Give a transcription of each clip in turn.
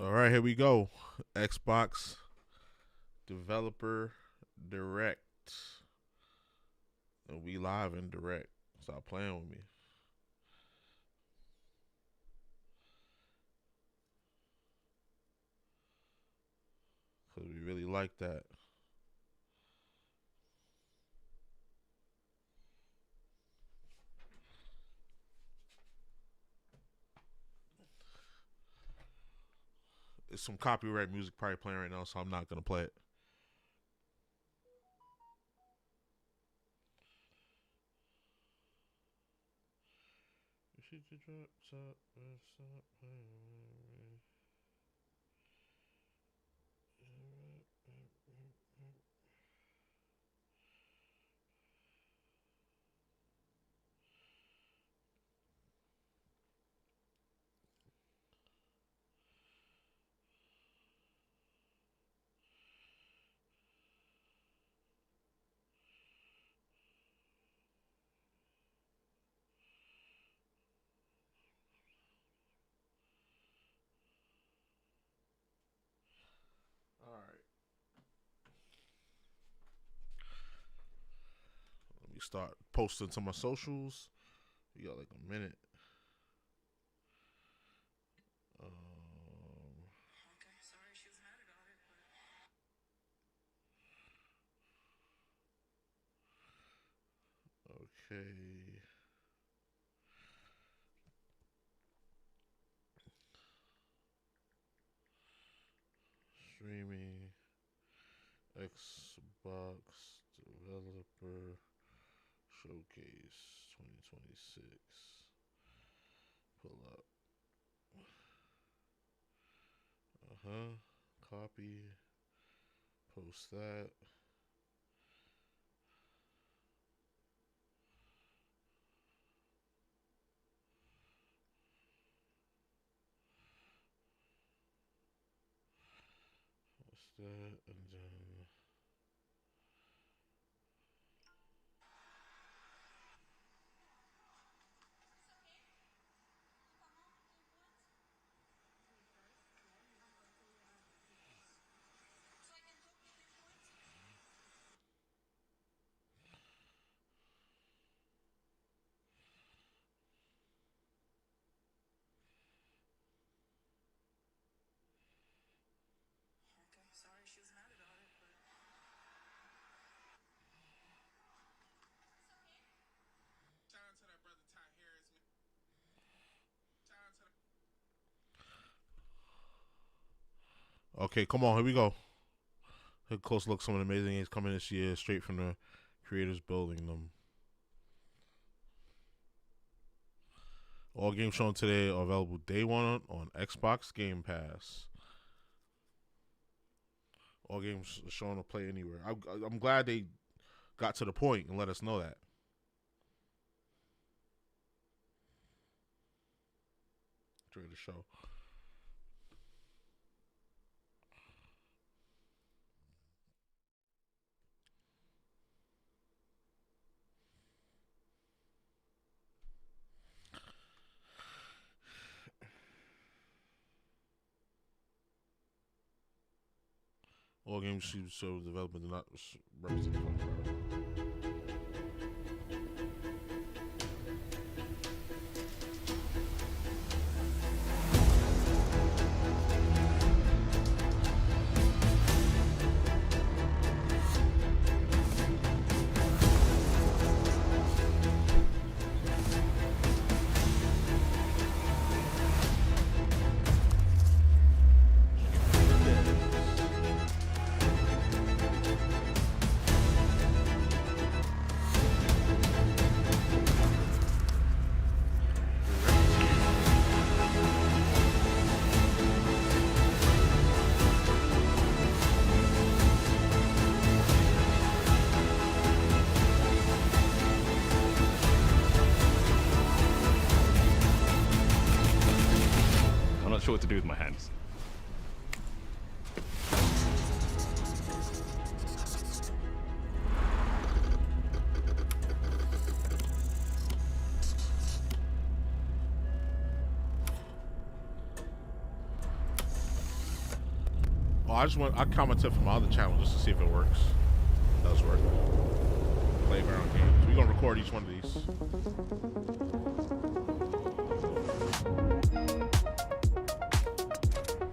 All right, here we go. Xbox Developer Direct. And we live and direct. Stop playing with me. Because we really like that. It's some copyright music probably playing right now, so I'm not going to play it. All right. Let me start posting to my socials. We got like a minute. Okay. Streaming. Xbox Developer Showcase 2026. Pull up. Copy. Post that. Post that. And then. Okay, come on, here we go. A close look, some of the amazing games coming this year, straight from the creators building them. All games shown today are available day one on Xbox Game Pass. All games shown to play anywhere. I'm glad they got to the point and let us know that. During the show. All games show development do not represent. Not sure what to do with my hands. Oh, I commented from my other channel just to see if it works. It does work. Playground games. We're gonna record each one of these.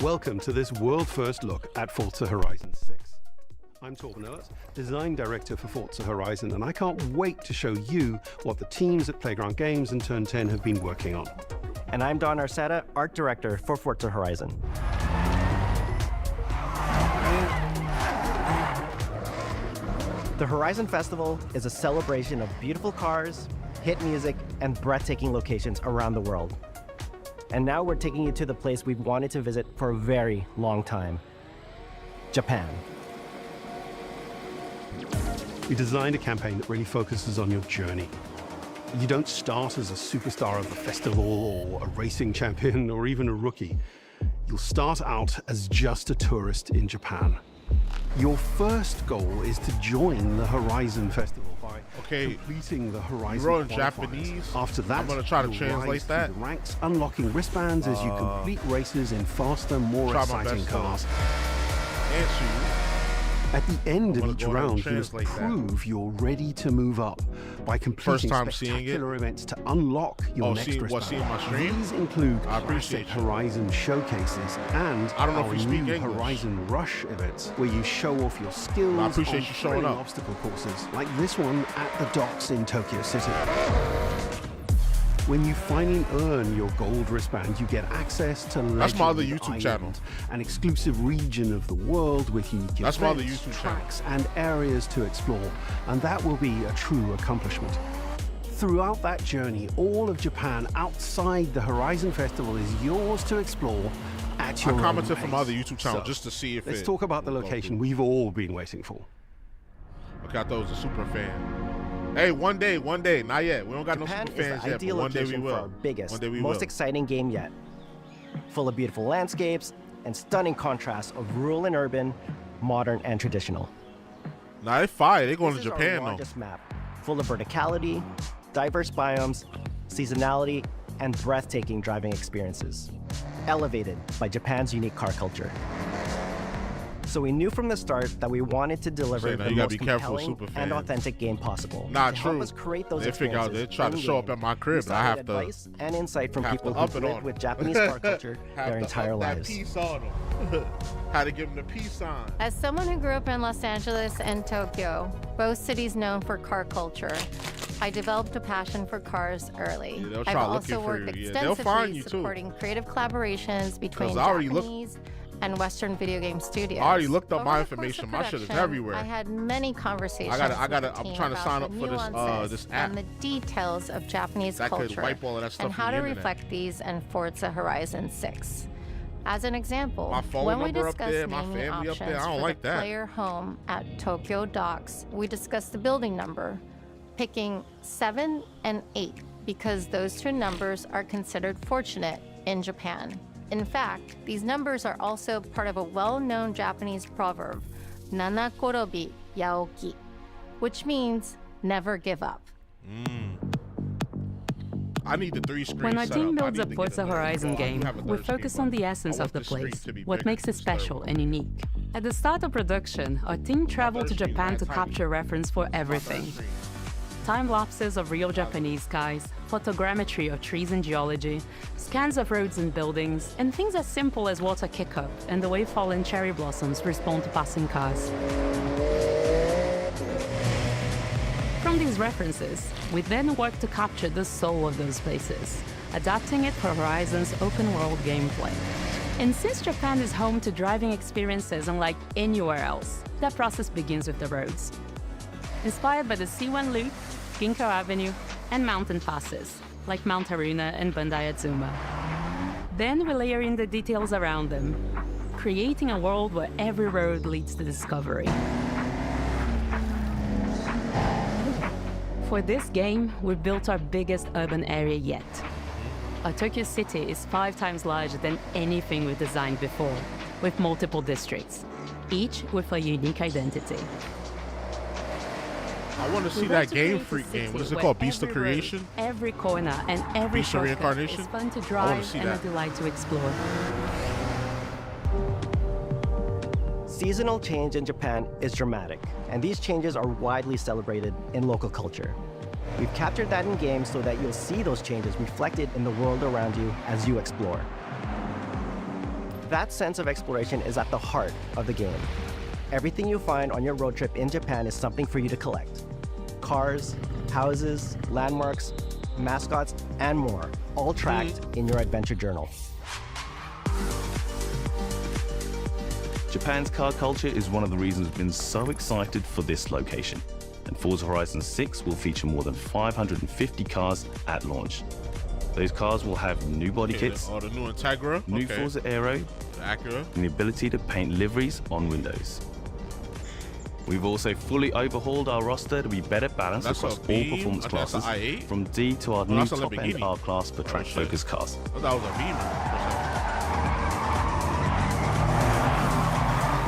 Welcome to this world-first look at Forza Horizon 6. I'm Torben Ellert, Design Director for Forza Horizon, and I can't wait to show you what the teams at Playground Games and Turn 10 have been working on. And I'm Don Arceta, Art Director for Forza Horizon. The Horizon Festival is a celebration of beautiful cars, hit music, and breathtaking locations around the world. And now we're taking you to the place we've wanted to visit for a very long time, Japan. We designed a campaign that really focuses on your journey. You don't start as a superstar of the festival or a racing champion or even a rookie. You'll start out as just a tourist in Japan. Your first goal is to join the Horizon Festival by completing the Horizon You wrote in qualifiers. Japanese. After that, I'm gonna try to you'll translate rise through that. the ranks, unlocking wristbands as you complete races in faster, more Try my exciting best cars. Answer you. At the end of each go ahead and round, you must translate that. prove you're ready to move up by completing time seeing it. spectacular events to unlock your next wristband. seeing my stream? These include I appreciate classic you. Horizon showcases and I don't know if our you speak new English. Horizon Rush events, where you show off your skills I appreciate on you showing thrilling up. obstacle courses, like this one at the docks in Tokyo City. When you finally earn your gold wristband, you get access to That's my other Legend YouTube Island, channel. an exclusive region of the world with unique That's my other events, YouTube channel. tracks, and areas to explore, and that will be a true accomplishment. Throughout that journey, all of Japan outside the Horizon Festival is yours to explore at your I own commented from my pace. other YouTube channel So, just to see if let's it talk about the will go location through. we've all been waiting for. Okay, I thought it was a super fan. Hey, one day, not yet. We don't got Japan no super is fans the yet, ideal but one day we location will. for our biggest, One day we most will. exciting game yet. Full of beautiful landscapes and stunning contrasts of rural and urban, modern and traditional. Nah, they fire. They going This to is our Japan though. largest map, full of verticality, diverse biomes, seasonality, and breathtaking driving experiences, elevated by Japan's unique car culture. So we knew from the start that we wanted to deliver Say, now the you gotta most be careful with compelling super and fans. authentic game possible. Nah, to true. help us create those They figure out experiences they try to show up in-game, at my we crib, and I sought have to advice and insight from have people to up who've it on lived with them. Japanese car culture Have their to entire up that lives. peace on them. How to give them the peace sign. As someone who grew up in Los Angeles and Tokyo, both cities known for car culture, I developed a passion for cars early. Yeah, they'll I've try also looking for worked you. Yeah, they'll find extensively you, too. supporting creative collaborations between 'Cause I already Japanese and Western video game studios. I already looked up Over my the course information. of My shit is production, everywhere. I had many conversations I with gotta- the I'm team trying to about sign the up for this, nuances this app and the details of Japanese that could culture wipe all of that stuff and from how the to internet. reflect these in Forza Horizon 6. As an example, My phone when we number up discussed there, my naming family up options there, I don't for like the that. player home at Tokyo Docks, we discussed the building number, picking 7 and 8 because those two numbers are considered fortunate in Japan. In fact, these numbers are also part of a well-known Japanese proverb, Nanakorobi Yaoki, which means never give up. I need the 3 screen When our setup. team I builds need a to get Forza another- Horizon well, I do game, have a we third focus screen, on the but essence I of the want screen place, to be what bigger makes it than this third special one. and unique. At the start of production, our team traveled to third screen Japan is to tiny. capture reference for everything. Third screen. Time lapses of real Japanese skies, photogrammetry of trees and geology, scans of roads and buildings, and things as simple as water kick-up and the way fallen cherry blossoms respond to passing cars. From these references, we then work to capture the soul of those places, adapting it for Horizon's open-world gameplay. And since Japan is home to driving experiences unlike anywhere else, that process begins with the roads. Inspired by the C1 Loop, Ginkgo Avenue, and mountain passes, like Mount Haruna and Bandai Atsuma. Then we layer in the details around them, creating a world where every road leads to discovery. For this game, we've built our biggest urban area yet. Our Tokyo city is 5 times larger than anything we've designed before, with multiple districts, each with a unique identity. I want to see We that want to Game create a Freak game. What city is it where called? Beast of every road, Creation? Every corner and every Beast of shortcut Reincarnation? is fun to I wanna drive see and a that. delight to explore. Seasonal change in Japan is dramatic, and these changes are widely celebrated in local culture. We've captured that in game so that you'll see those changes reflected in the world around you as you explore. That sense of exploration is at the heart of the game. Everything you find on your road trip in Japan is something for you to collect. Cars, houses, landmarks, mascots, and more, all tracked in your adventure journal. Japan's car culture is one of the reasons we've been so excited for this location. And Forza Horizon 6 will feature more than 550 cars at launch. Those cars will have new body kits, the new Integra, new Forza Aero, the Acura, and the ability to paint liveries on windows. We've also fully overhauled our roster to be better balanced across all performance classes, from D to our new top-end R-Class for track-focused cars. I thought that was a Beamer.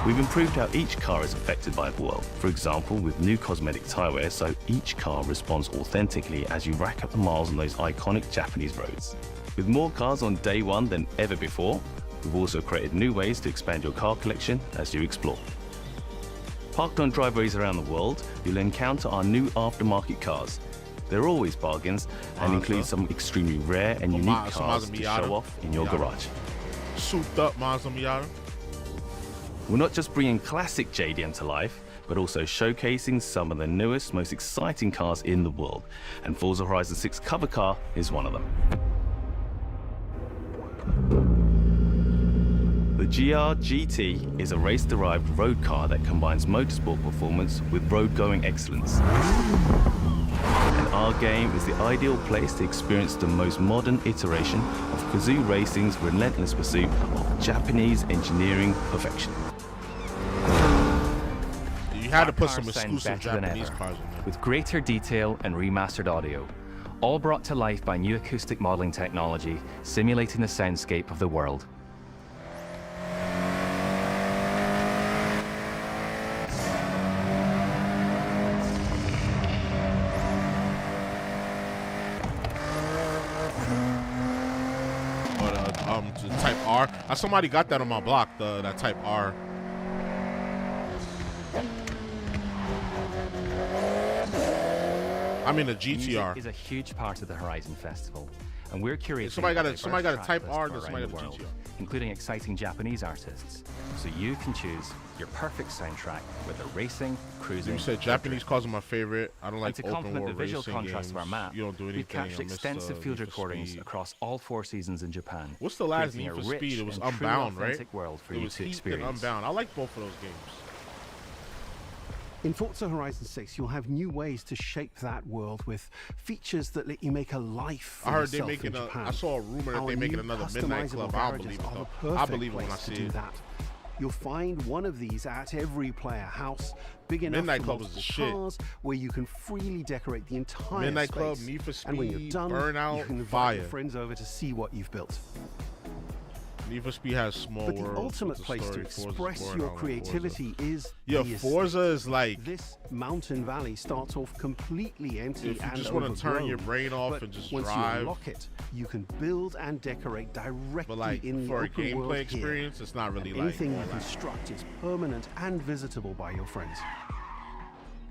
We've improved how each car is affected by the world. For example, with new cosmetic tire wear, so each car responds authentically as you rack up the miles on those iconic Japanese roads. With more cars on day one than ever before, we've also created new ways to expand your car collection as you explore. Parked on driveways around the world, you'll encounter our new aftermarket cars. They're always bargains and include some extremely rare and unique cars to show off in your garage. Souped up Mazda Miata. We're not just bringing classic JDM to life, but also showcasing some of the newest, most exciting cars in the world. And Forza Horizon 6 cover car is one of them. The GR GT is a race-derived road car that combines motorsport performance with road-going excellence. And our game is the ideal place to experience the most modern iteration of Kazoo Racing's relentless pursuit of Japanese engineering perfection. You had to put some exclusive Japanese cars in there. With greater detail and remastered audio, all brought to life by new acoustic modeling technology, simulating the soundscape of the world. The Type R. Somebody got that on my block, that Type R. I mean the GTR. Music is a huge part of the Horizon Festival, and we're curating somebody got a Type R and somebody got a GTR, including exciting Japanese artists, so you can choose your perfect soundtrack, whether racing, cruising. You said Japanese cars are my favorite. I don't like and to open complement world the visual racing contrast games. of our map, You don't do anything. we've captured extensive field recordings across all 4 seasons in Japan. What's the last creating Need a for rich Speed? It was and truly Unbound, right? authentic world for It you was to Heat and experience. Unbound. I like both of those games. In Forza Horizon 6, you'll have new ways to shape that world with features that let you make a life for I heard they're yourself making in Japan. I saw a rumor that Our they're making new another Midnight customizable Club. I don't garages believe it are the though. I perfect believe it when I place to see do it. that. You'll find one of these at every player house, big enough Midnight for Club is the multiple shit. cars, where you can freely decorate the entire Midnight space. Club, Need for And when you're Speed, done, Burnout, you can invite Fire. your friends over to see what you've built. Need for Speed has small But the worlds. ultimate with the place to story. Forza's express boring. your I don't like Forza. creativity is Yeah, the Forza estate. is like This mountain valley starts off completely empty if you and just want to turn your overgrown, brain off but and just once you drive. unlock it, you can build and decorate directly But like in for the a open world gameplay here. experience, it's not really And like anything all you that. construct is permanent and visitable by your friends.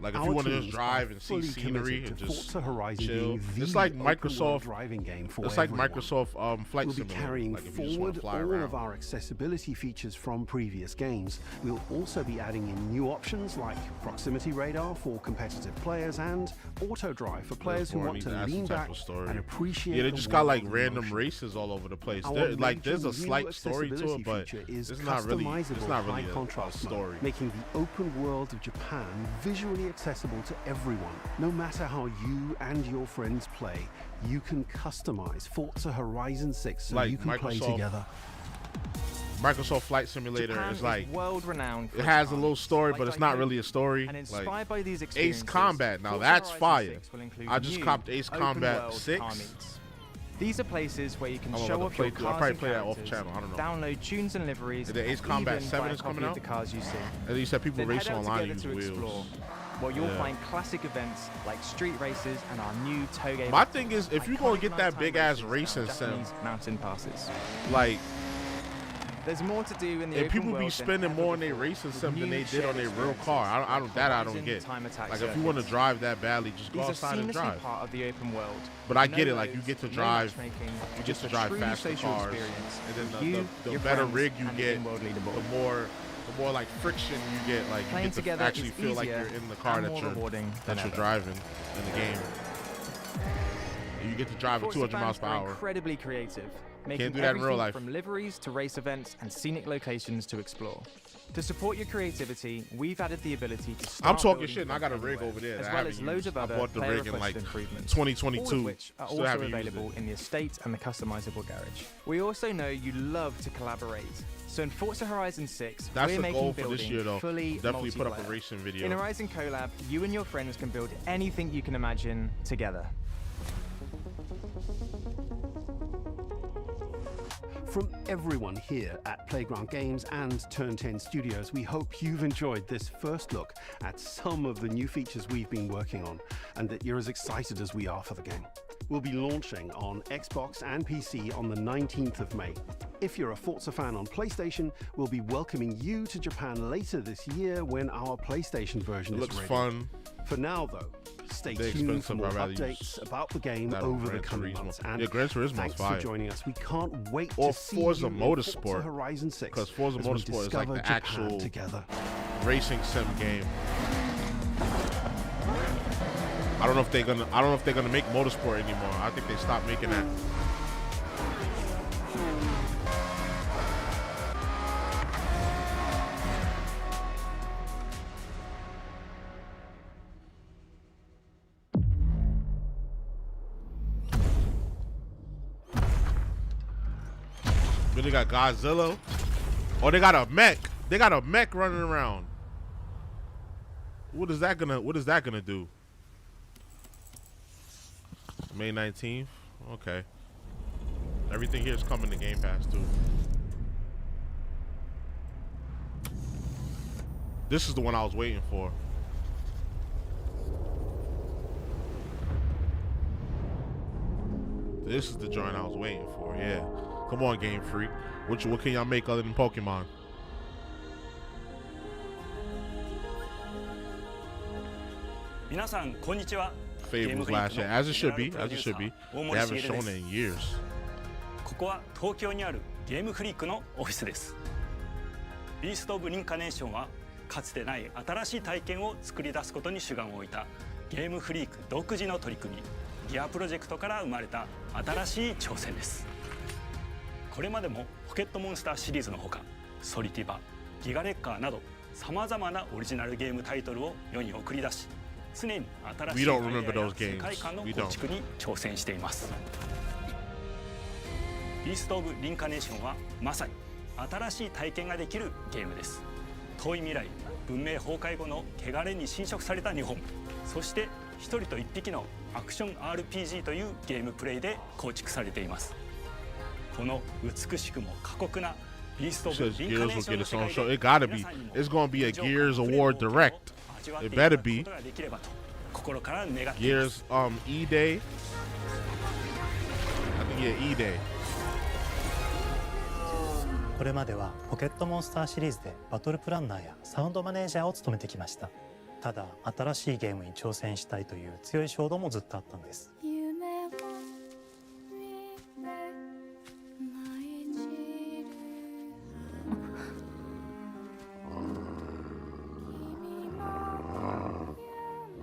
Like if Our you want to just teams drive are and see fully scenery committed and to just Forza Horizon chill. being the It's like open world Microsoft driving game for It's like everyone. Microsoft Flight We'll be Simulator. carrying Like if you just want forward to fly all around. of our accessibility features from previous games. We'll also be adding in new options like proximity radar for competitive players and auto drive for players who Therefore, I want need to to add lean some type back of story. and appreciate Yeah, they the just got like world in random motion. races all over the place. Our There, like major there's a new slight story to accessibility it, but feature is it's not really customizable a high-contrast mode, story. making the open world of Japan visually accessible to everyone. No matter how you and your friends play, you can customize Forza Horizon 6 so Like you can play Microsoft- together. Microsoft Flight Simulator Japan is like world-renowned. it has a little story, but it's not really a story. And inspired Like by these Ace experiences, Combat, now Forza that's Horizon fire. 6 will include I just new copped Ace Combat open-world 6. car meets. These are places where you can I'm show about off to your play- I'll cars probably and play that off characters, channel, I don't know. download tunes and liveries, Is the Ace and Combat even 7 buy a is coming copy of out? the cars you see. And you said people Then race head out online together use to explore, wheels. where you'll Yeah. find classic events like street races and our new Toge. My thing is, if you're gonna iconic get that nighttime big ass races racing and sim, Japanese mountain passes. like There's more to do in the And open people world be than spending ever more on their before, racing with sim than new they did on their shared real car. I don't Horizon get. time attack Like if you want to circuits. drive that badly, just go These are outside and seamlessly drive. part of the open world. But I No get it. Like you roads, get to no drive, matchmaking, you get just to a drive truly faster social cars, experience and then with the you, the your better friends, rig you and the get, in-world leaderboard. the more like friction you get. Like Playing you get to together actually is feel like easier you're in the car and that more you're rewarding than ever. driving in the game. And you get to drive at Forza 200 miles fans per are hour. incredibly creative, making do that in real everything life. from liveries to race events and scenic locations to explore. To support your creativity, we've added the ability to start I'm talking building shit, and I from got a rig anywhere, over there as that I well haven't as loads used. of I other bought the rig in like player-requested improvements, 2022. all of which are Still also haven't used it. available in the estate and the customizable garage. We also know you love to collaborate, so in Forza Horizon 6, That's we're the making goal for building this year, though. fully Definitely put up a multiplayer. racing video. In Horizon Collab, you and your friends can build anything you can imagine together. From everyone here at Playground Games and Turn 10 Studios, we hope you've enjoyed this first look at some of the new features we've been working on, and that you're as excited as we are for the game. We'll be launching on Xbox and PC on the 19th of May. If you're a Forza fan on PlayStation, we'll be welcoming you to Japan later this year when our PlayStation version It is looks ready. fun. For now, though, stay They're tuned for expensive. more I'd rather use updates about the game that over Gran the coming Turismo. months. And Yeah, Gran Turismo's thanks fire. for joining us. We can't wait Or to see Forza you in Motorsport, Forza Horizon 6 'cause Forza as we Motorsport is like discover the Japan actual together. racing sim game. I don't know if they're gonna make Motorsport anymore. I think they stopped making that. Then they got Godzilla. Oh, they got a mech. They got a mech running around. What is that gonna do? May 19th? Okay. Everything here is coming to Game Pass too. This is the one I was waiting for. This is the joint I was waiting for, yeah. Come on, Game Freak. What can y'all make other than Pokemon? Fable's last year, as it should be, as it should be. They haven't shown it in years. ここは東京にあるゲームフリークのオフィスです。ビースト・オブ・リンカネーションはかつてない新しい体験を作り出すことに主眼を置いたゲームフリーク独自の取り組みギアプロジェクトから生まれた新しい挑戦です。これまでもポケットモンスターシリーズのほかソリティバ、ギガレッカーなどさまざまなオリジナルゲームタイトルを世に送り出し常に新しい We don't アイデア remember や those games. 世界観の We 構 don't. 築に挑戦しています。ビースト・オブ・リンカネーションはまさに新しい体験ができるゲームです。遠い未来、文明崩壊後の汚れに侵食された日本、そして一人と一匹のアクション RPG というゲームプレイで構築されています。この美しくも過酷なビースト・オブ・ Says リンカ Gears ネー will ション get の its 世 own 界 show. で It gotta 皆 be. さんにも It's gonna be a 臨場 Gears 感あふれる Award Direct. 味わって It いただ better く be. ことができればと心から願っています。 Gears E-Day. I think yeah, E-Day. これまではポケットモンスターシリーズでバトルプランナーやサウンドマネージャーを務めてきました。ただ新しいゲームに挑戦したいという強い衝動もずっとあったんです。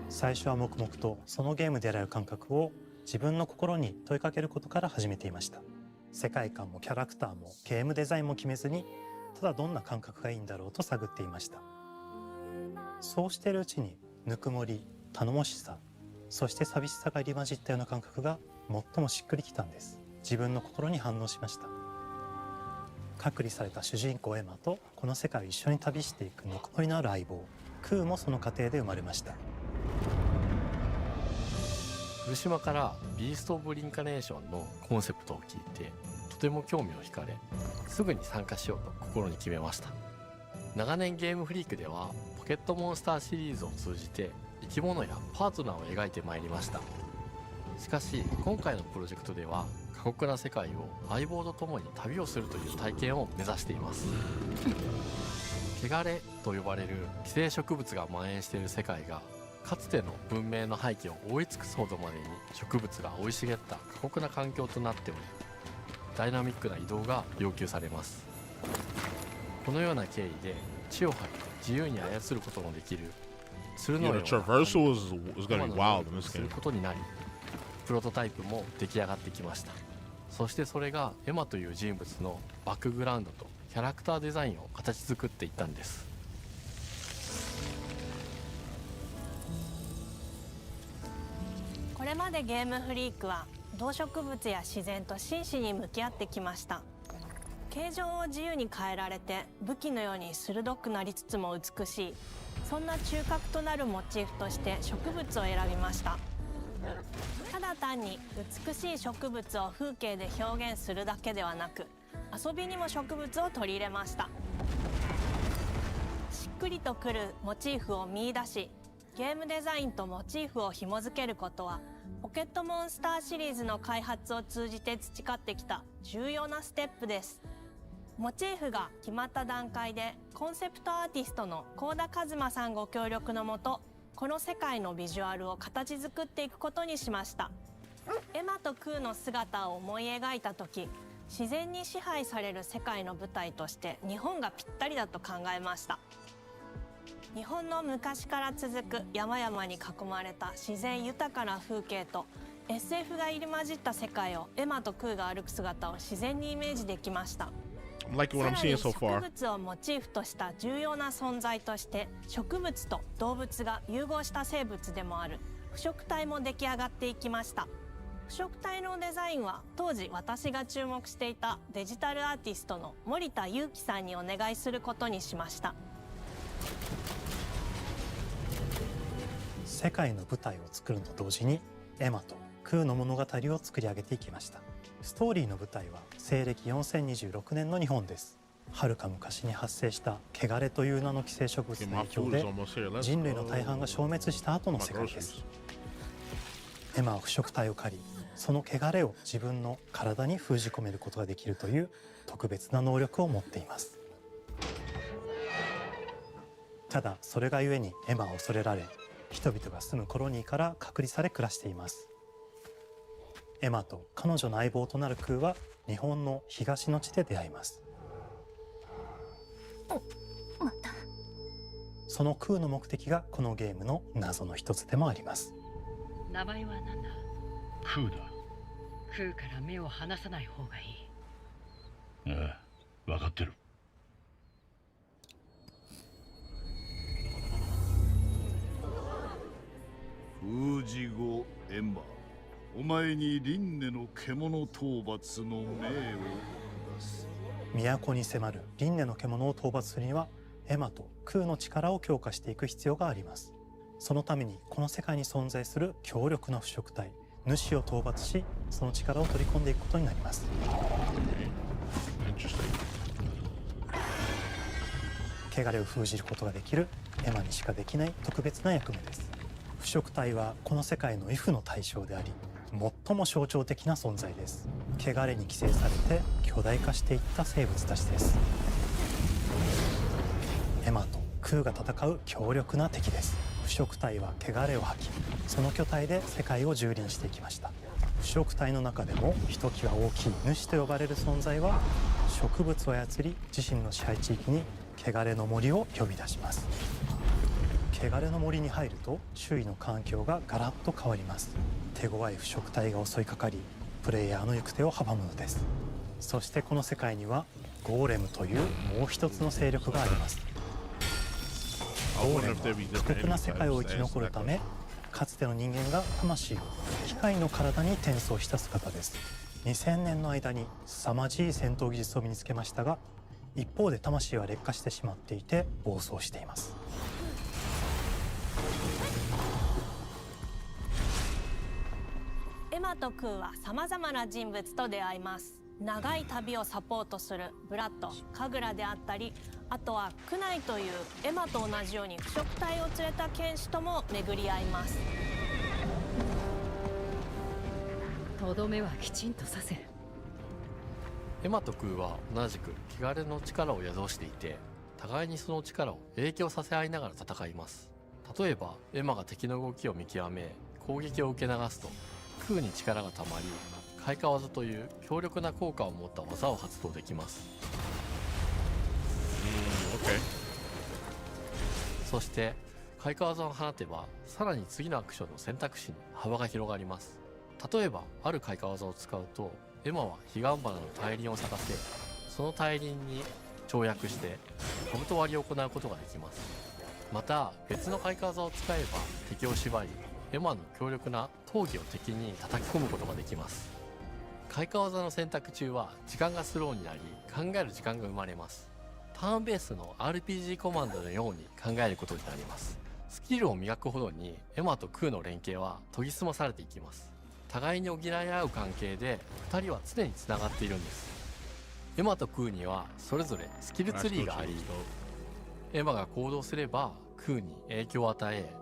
最初は黙々とそのゲームである感覚を自分の心に問いかけることから始めていました。世界観もキャラクターもゲームデザインも決めずに、ただどんな感覚がいいんだろうと探っていました。そうしているうちにぬくもり、頼もしさ、そして寂しさが入り混じったような感覚が最もしっくりきたんです。自分の心に反応しました。隔離された主人公エマとこの世界を一緒に旅していくぬくもりのある相棒クーもその過程で生まれました。古島からビースト・オブ・リンカネーションのコンセプトを聞いてとても興味を惹かれ、すぐに参加しようと心に決めました。長年ゲームフリークではポケットモンスターシリーズを通じて生き物やパートナーを描いてまいりました。しかし今回のプロジェクトでは過酷な世界を相棒と共に旅をするという体験を目指しています。汚れと呼ばれる寄生植物が蔓延している世界が、かつての文明の廃棄を覆い尽くすほどまでに植物が生い茂った過酷な環境となっており、ダイナミックな移動が要求されます。このような経緯で地を張って自由に操ることのできる鶴のような traversal is gonna be wild in this する game. ことになり、プロトタイプも出来上がってきました。そしてそれがエマという人物のバックグラウンドとキャラクターデザインを形作っていったんです。これまでゲームフリークは動植物や自然と真摯に向き合ってきました。形状を自由に変えられて武器のように鋭くなりつつも美しい、そんな中核となるモチーフとして植物を選びました。ただ単に美しい植物を風景で表現するだけではなく、遊びにも植物を取り入れました。しっくりとくるモチーフを見出し、ゲームデザインとモチーフを紐付けることはポケットモンスターシリーズの開発を通じて培ってきた重要なステップです。モチーフが決まった段階でコンセプトアーティストの幸田一馬さんご協力のもと、この世界のビジュアルを形作っていくことにしました。エマとクーの姿を思い描いた時、自然に支配される世界の舞台として日本がぴったりだと考えました。日本の昔から続く山々に囲まれた自然豊かな風景と SF が入り混じった世界をエマとクーが歩く姿を自然にイメージできました。I'm liking what I'm さらに seeing so 植 far. 物をモチーフとした重要な存在として植物と動物が融合した生物でもある腐植体も出来上がっていきました。腐植体のデザインは当時私が注目していたデジタルアーティストの森田裕樹さんにお願いすることにしました。世界の舞台を作るのと同時にエマとクーの物語を作り上げていきました。ストーリーの舞台は西暦4026年の日本です。はるか昔に発生した汚れという名の寄生植物の影響で人類の大半が消滅した後の世界です。エマは腐植体を狩り、その汚れを自分の体に封じ込めることができるという特別な能力を持っています。ただそれがゆえにエマは恐れられ、人々が住むコロニーから隔離され暮らしています。エマと彼女の相棒となるクーは日本の東の地で出会います。また。そのクーの目的がこのゲームの謎の一つでもあります。名前は何だ？クーだ。クーから目を離さない方がいい。ああ、分かってる。封じ後エマ、お前に輪廻の獣討伐の命を出す。都に迫る輪廻の獣を討伐するにはエマとクーの力を強化していく必要があります。そのためにこの世界に存在する強力な腐植体主を討伐し、その力を取り込んでいくことになります。汚れを封じることができるエマにしかできない特別な役目です。腐植体はこの世界の If の対象であり、最も象徴的な存在です。汚れに寄生されて巨大化していった生物たちです。エマとクーが戦う強力な敵です。腐植体は汚れを吐き、その巨体で世界を蹂躙していきました。腐植体の中でもひときわ大きい主と呼ばれる存在は、植物を操り自身の支配地域に汚れの森を呼び出します。汚れの森に入ると周囲の環境がガラッと変わります。手強い腐植体が襲いかかり、プレイヤーの行く手を阻むのです。そしてこの世界にはゴーレムというもう一つの勢力があります。ゴーレムは過酷な世界を生き残るため、かつての人間が魂を機械の体に転送した姿です。2000年の間に凄まじい戦闘技術を身につけましたが、一方で魂は劣化してしまっていて暴走しています。エマとクーはさまざまな人物と出会います。長い旅をサポートするブラッド、カグラであったり、あとはクナイというエマと同じように腐植体を連れた剣士とも巡り合います。とどめはきちんとさせ、エマとクーは同じく汚れの力を宿していて、互いにその力を影響させ合いながら戦います。例えばエマが敵の動きを見極め攻撃を受け流すと、クーに力がたまり開花技という強力な効果を持った技を発動できます。そして開花技を放てば、さらに次のアクションの選択肢に幅が広がります。例えばある開花技を使うと、エマは彼岸花の大輪を咲かせ、その大輪に跳躍して兜割りを行うことができます。また別の開花技を使えば敵を縛り、エマの強力な闘技を敵に叩き込むことができます。開花技の選択中は時間がスローになり、考える時間が生まれます。ターンベースの RPG コマンドのように考えることになります。スキルを磨くほどにエマとクーの連携は研ぎ澄まされていきます。互いに補い合う関係で2人は常につながっているんです。エマとクーにはそれぞれスキルツリーがあり、エマが行動すればクーに影響を与え、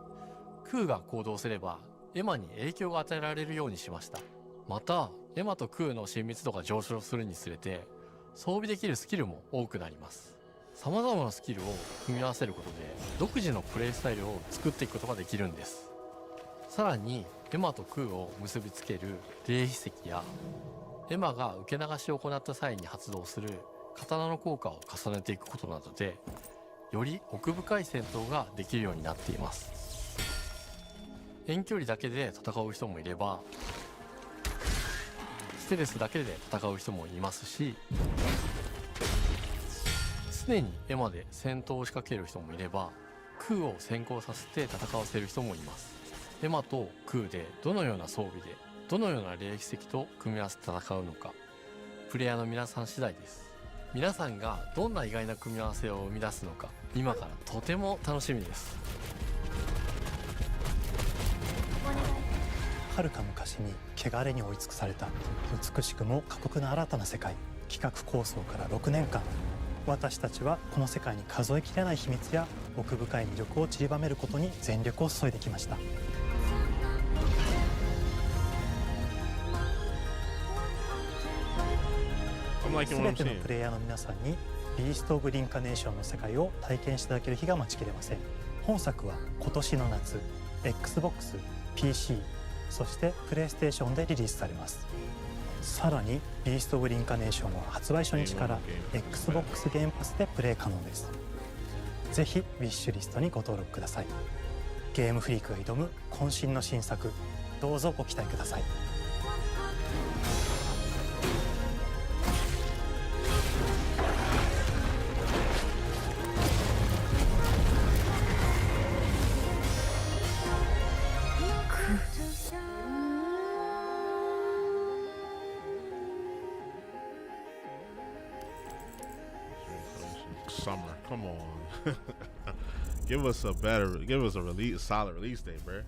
クーが行動すればエマに影響が与えられるようにしました。またエマとクーの親密度が上昇するにつれて装備できるスキルも多くなります。様々なスキルを組み合わせることで独自のプレイスタイルを作っていくことができるんです。さらにエマとクーを結びつける霊秘石や、エマが受け流しを行った際に発動する刀の効果を重ねていくことなどで、より奥深い戦闘ができるようになっています。遠距離だけで戦う人もいれば、ステルスだけで戦う人もいますし、常にエマで戦闘を仕掛ける人もいれば、クーを先行させて戦わせる人もいます。エマとクーでどのような装備でどのような霊秘石と組み合わせて戦うのか、プレイヤーの皆さん次第です。皆さんがどんな意外な組み合わせを生み出すのか、今からとても楽しみです。遥か昔に汚れに追い尽くされた美しくも過酷な新たな世界。企画構想から6年間、私たちはこの世界に数えきれない秘密や奥深い魅力を散りばめることに全力を注いできました。全てのプレイヤーの皆さんにビースト・オブ・リンカネーションの世界を体験していただける日が待ちきれません。本作は今年の夏 XBOX、PC、そしてプレイステーションでリリースされます。さらにビースト・オブ・リンカネーションは発売初日から XBOX ゲームパスでプレイ可能です。ぜひウィッシュリストにご登録ください。ゲームフリークが挑む渾身の新作、どうぞご期待ください。Summer, come on. give us a solid release date, bro.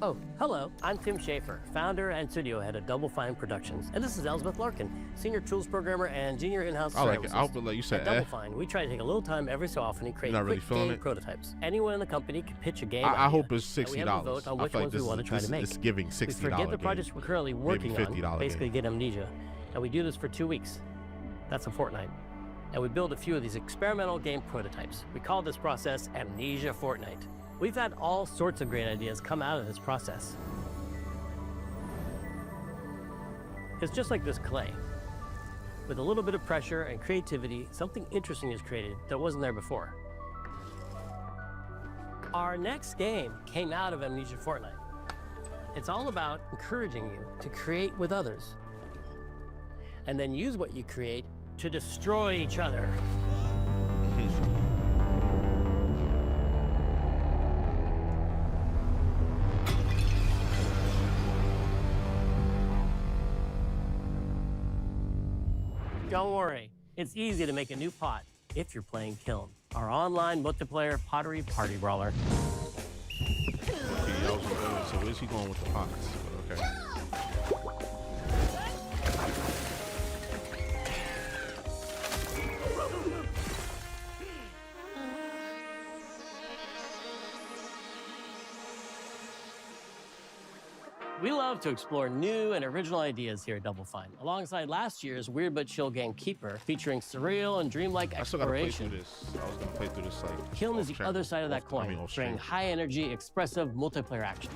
Oh, hello. I'm Tim Schafer, founder and studio head of Double Fine Productions. And this is Elizabeth Larkin, senior tools programmer and junior in-house I like services. it. I'll like you said. At Double Fine, we try to take a little time every so often and create really quick game it? prototypes. Anyone in the company can pitch a game I idea, hope it's $60. and we have a vote on which ones we want to try to make. It's giving $60. We forget the projects we're currently working on, basically get amnesia, and we do this for 2 weeks. That's a fortnight. And we build a few of these experimental game prototypes. We call this process Amnesia Fortnight. We've had all sorts of great ideas come out of this process. It's just like this clay. With a little bit of pressure and creativity, something interesting is created that wasn't there before. Our next game came out of Amnesia Fortnight. It's all about encouraging you to create with others, and then use what you create to destroy each other. Don't worry, it's easy to make a new pot. if you're playing Kiln, our online multiplayer pottery party brawler. Okay, so where's he going with the pots? Okay. We love to explore new and original ideas here at Double Fine, alongside last year's Weird But Chill game Keeper, featuring surreal and dreamlike exploration. I was gonna play through this like. Kiln is the other side of that coin, bringing high-energy, expressive multiplayer action.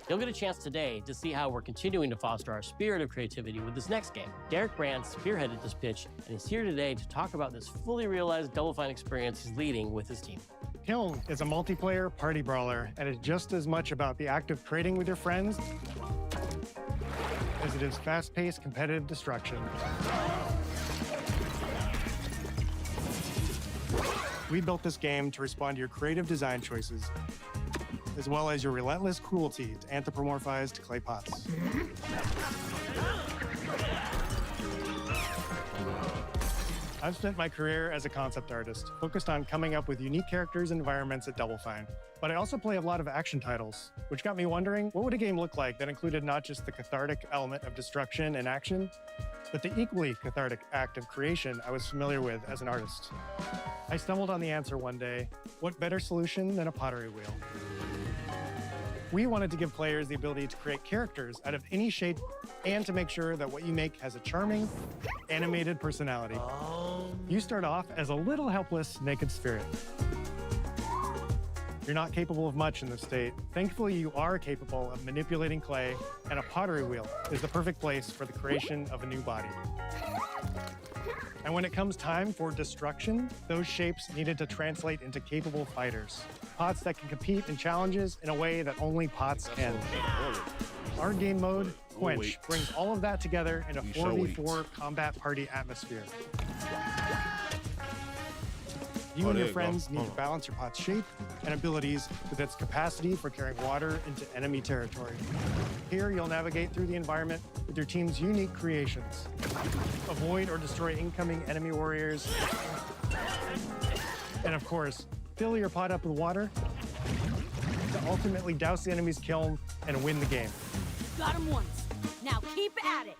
You'll get a chance today to see how we're continuing to foster our spirit of creativity with this next game. Derek Brand spearheaded this pitch, and he's here today to talk about this fully realized Double Fine experience he's leading with his team. Kiln is a multiplayer party brawler, and it's just as much about the act of trading with your friends as it is fast-paced competitive destruction. We built this game to respond to your creative design choices, as well as your relentless cruelty to anthropomorphized clay pots. I've spent my career as a concept artist, focused on coming up with unique characters and environments at Double Fine. But I also play a lot of action titles, which got me wondering, what would a game look like that included not just the cathartic element of destruction and action, but the equally cathartic act of creation I was familiar with as an artist? I stumbled on the answer one day: what better solution than a pottery wheel? We wanted to give players the ability to create characters out of any shape and to make sure that what you make has a charming, animated personality. You start off as a little helpless, naked spirit. You're not capable of much in this state. Thankfully, you are capable of manipulating clay, and a pottery wheel is the perfect place for the creation of a new body. And when it comes time for destruction, those shapes needed to translate into capable fighters. Pots that can compete in challenges in a way that only pots can. Our game mode, Quench, brings all of that together in a 4v4 combat party atmosphere. You and your friends need to balance your pot's shape and abilities with its capacity for carrying water into enemy territory. Here, you'll navigate through the environment with your team's unique creations. Avoid or destroy incoming enemy warriors. And of course, fill your pot up with water to ultimately douse the enemy's kiln and win the game. Got him once. Now keep at it.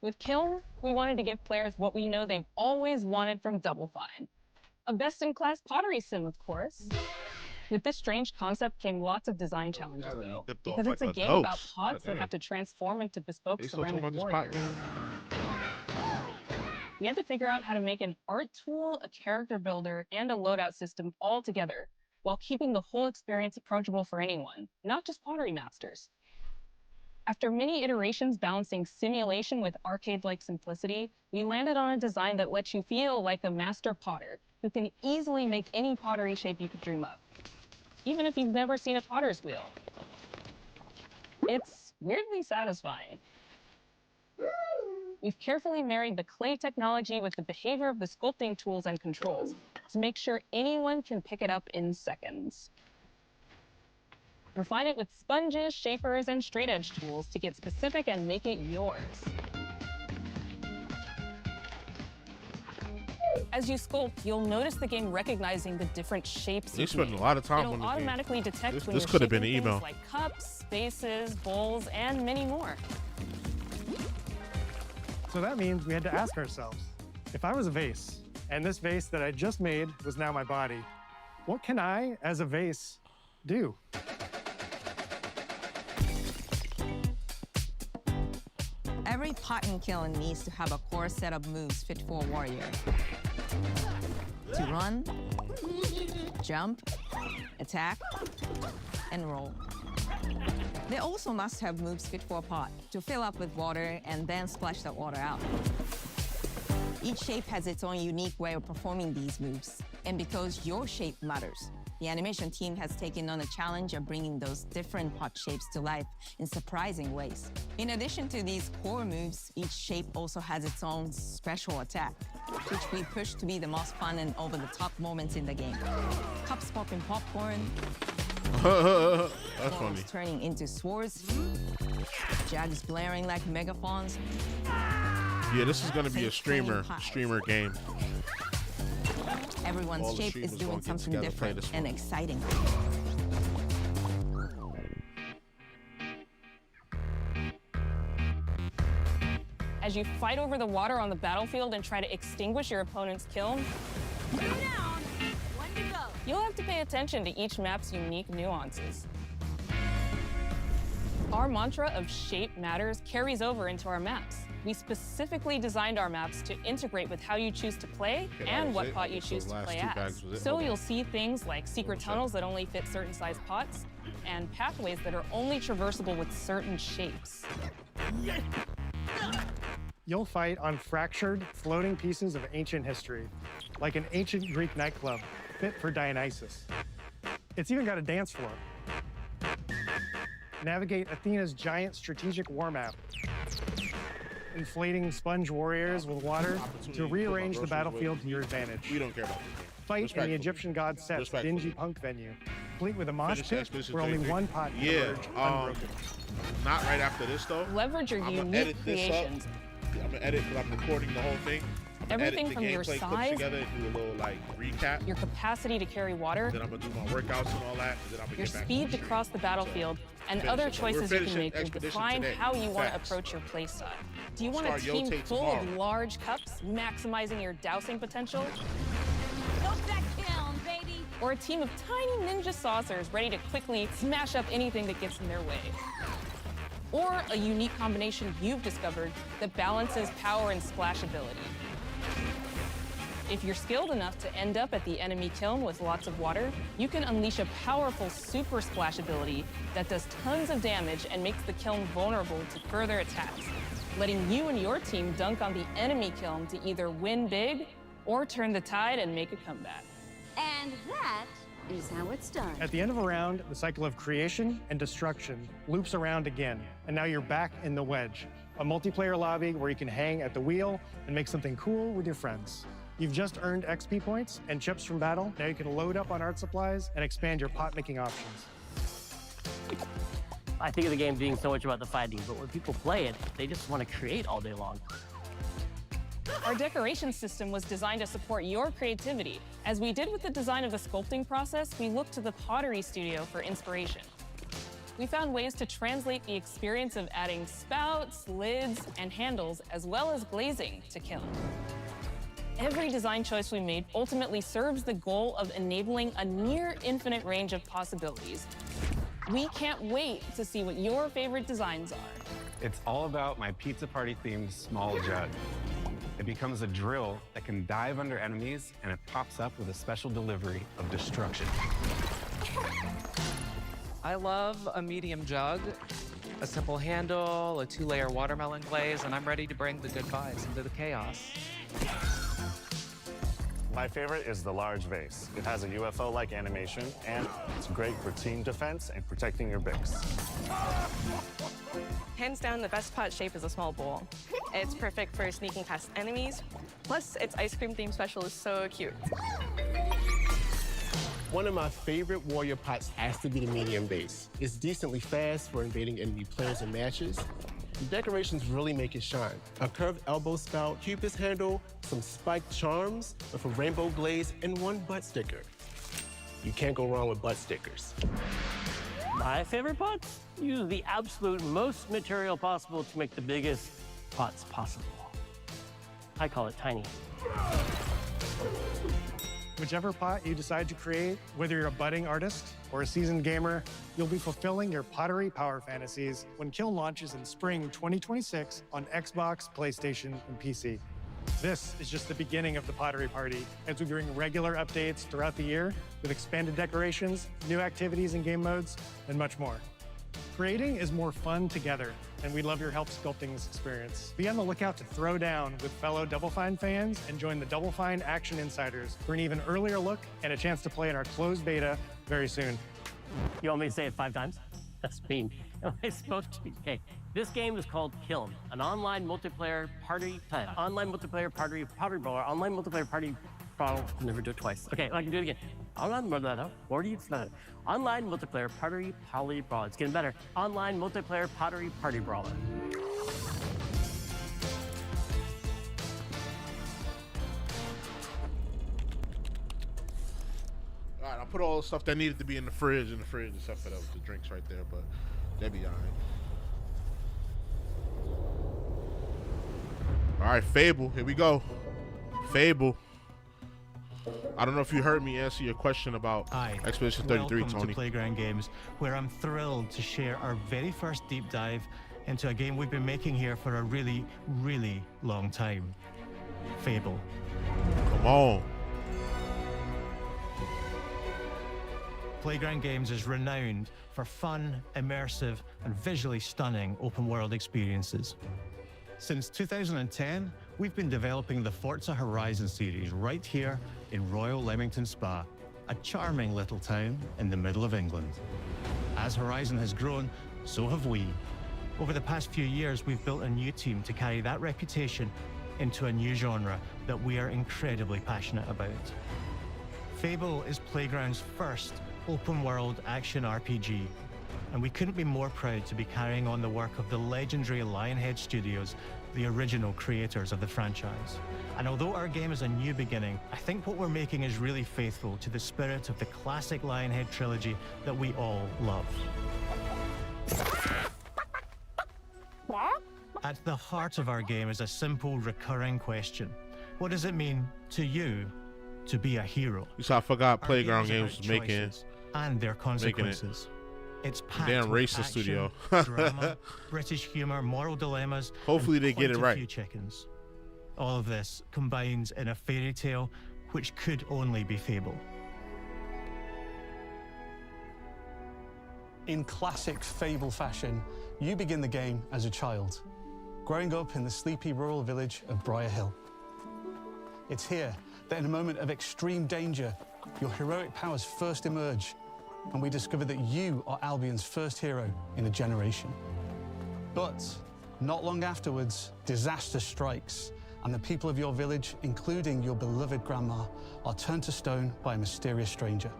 With Kiln, we wanted to give players what we know they've always wanted from Double Fine. A best-in-class pottery sim, of course. With this strange concept came lots of design challenges, though, because it's a game about pots that have to transform into bespoke ceramic warriors. We had to figure out how to make an art tool, a character builder, and a loadout system all together, while keeping the whole experience approachable for anyone, not just pottery masters. After many iterations balancing simulation with arcade-like simplicity, we landed on a design that lets you feel like a master potter who can easily make any pottery shape you could dream up, even if you've never seen a potter's wheel. It's weirdly satisfying. We've carefully married the clay technology with the behavior of the sculpting tools and controls to make sure anyone can pick it up in seconds. Refine it with sponges, shapers, and straight edge tools to get specific and make it yours. As you sculpt, you'll notice the game recognizing the different shapes. They spend a lot of time on It'll this automatically game. detect when This you're could have been an shaping email. things like cups, vases, bowls, and many more. So that means we had to ask ourselves, if I was a vase, and this vase that I just made was now my body, what can I, as a vase, do? Every pot in Kiln needs to have a core set of moves fit for a warrior. To run, jump, attack, and roll. They also must have moves fit for a pot to fill up with water and then splash that water out. Each shape has its own unique way of performing these moves, and because your shape matters, The animation team has taken on the challenge of bringing those different pot shapes to life in surprising ways. In addition to these core moves, each shape also has its own special attack, which we push to be the most fun and over-the-top moments in the game. Cups popping popcorn, That's funny. turning into swords, jugs blaring like megaphones. Yeah, this is gonna be a streamer game. Everyone's shape is doing something different and exciting. As you fight over the water on the battlefield and try to extinguish your opponent's kiln, you'll have to pay attention to each map's unique nuances. Our mantra of shape matters carries over into our maps. We specifically designed our maps to integrate with how you choose to play and what pot you choose to play as. So you'll see things like secret tunnels that only fit certain size pots and pathways that are only traversable with certain shapes. You'll fight on fractured, floating pieces of ancient history, like an ancient Greek nightclub fit for Dionysus. It's even got a dance floor. Navigate Athena's giant strategic war map, inflating sponge warriors with water to rearrange the battlefield to your advantage. We don't care about this game. Fight in the Egyptian god Set's dingy punk venue, complete with a mosh pit where only one pot can emerge unbroken. Not right after this though. Leverage your unique creations. I'm gonna edit because I'm recording the whole thing. Everything from your size, together and do a little like recap. Your capacity to carry water, then I'm gonna do my workouts and all that. And then I'm gonna your get back speed to cross the battlefield, and other choices you can make will define today. how you want to approach your playstyle. Do you want a team full of large cups, maximizing your dousing potential? Or a team of tiny ninja saucers ready to quickly smash up anything that gets in their way? Or a unique combination you've discovered that balances power and splashability? If you're skilled enough to end up at the enemy kiln with lots of water, you can unleash a powerful super splash ability that does tons of damage and makes the kiln vulnerable to further attacks, letting you and your team dunk on the enemy kiln to either win big or turn the tide and make a comeback. And that is how it's done. At the end of a round, the cycle of creation and destruction loops around again, and now you're back in the wedge, a multiplayer lobby where you can hang at the wheel and make something cool with your friends. You've just earned XP points and chips from battle. Now you can load up on art supplies and expand your pot-making options. I think of the game being so much about the fighting, but when people play it, they just want to create all day long. Our decoration system was designed to support your creativity. As we did with the design of the sculpting process, we looked to the Pottery Studio for inspiration. We found ways to translate the experience of adding spouts, lids, and handles, as well as glazing to kiln. Every design choice we made ultimately serves the goal of enabling a near infinite range of possibilities. We can't wait to see what your favorite designs are. It's all about my pizza party themed small jug. It becomes a drill that can dive under enemies, and it pops up with a special delivery of destruction. I love a medium jug, a simple handle, a 2-layer watermelon glaze, and I'm ready to bring the good vibes into the chaos. My favorite is the large vase. It has a UFO-like animation, and it's great for team defense and protecting your Bix. Hands down, the best pot shape is a small bowl. It's perfect for sneaking past enemies. Plus, its ice cream theme special is so cute. One of my favorite warrior pots has to be the medium base. It's decently fast for invading enemy players and matches. The decorations really make it shine. A curved elbow spout, cupid's handle, some spiked charms with a rainbow glaze, and one butt sticker. You can't go wrong with butt stickers. My favorite pots use the absolute most material possible to make the biggest pots possible. I call it tiny. Whichever pot you decide to create, whether you're a budding artist or a seasoned gamer, you'll be fulfilling your pottery power fantasies when Kiln launches in spring 2026 on Xbox, PlayStation, and PC. This is just the beginning of the Pottery Party as we bring regular updates throughout the year with expanded decorations, new activities and game modes, and much more. Creating is more fun together, and we'd love your help sculpting this experience. Be on the lookout to throw down with fellow Double Fine fans and join the Double Fine Action Insiders for an even earlier look and a chance to play in our closed beta very soon. You want me to say it 5 times? That's mean. Am I supposed to? Okay. This game is called Kiln, an online multiplayer party brawler, online multiplayer party brawler. I'll never do it twice. Okay, I can do it again. Online multiplayer party brawler. It's getting better. Online multiplayer party brawler. All right, I put all the stuff that needed to be in the fridge except for the drinks right there, but they'll be all right. All right, Fable, here we go. Fable. I don't know if you heard me answer your question about Expedition 33, welcome Tony. to Playground Games, where I'm thrilled to share our very first deep dive into a game we've been making here for a really, really long time. Fable. Come on. Playground Games is renowned for fun, immersive, and visually stunning open-world experiences. Since 2010, we've been developing the Forza Horizon series right here in Royal Leamington Spa, a charming little town in the middle of England. As Horizon has grown, so have we. Over the past few years, we've built a new team to carry that reputation into a new genre that we are incredibly passionate about. Fable is Playground's first open-world action RPG, and we couldn't be more proud to be carrying on the work of the legendary Lionhead Studios, the original creators of the franchise. And although our game is a new beginning, I think what we're making is really faithful to the spirit of the classic Lionhead trilogy that we all love. At the heart of our game is a simple, recurring question. What does it mean to you to be a hero? I forgot Playground Games was making and their consequences. It's packed damn with racist action, studio. drama, British humor, moral dilemmas. Hopefully and they get it point a right. few chickens. All of this combines in a fairy tale which could only be Fable. In classic Fable fashion, you begin the game as a child, growing up in the sleepy rural village of Briar Hill. It's here that in a moment of extreme danger, your heroic powers first emerge, and we discover that you are Albion's first hero in a generation. But not long afterwards, disaster strikes, and the people of your village, including your beloved grandma, are turned to stone by a mysterious stranger.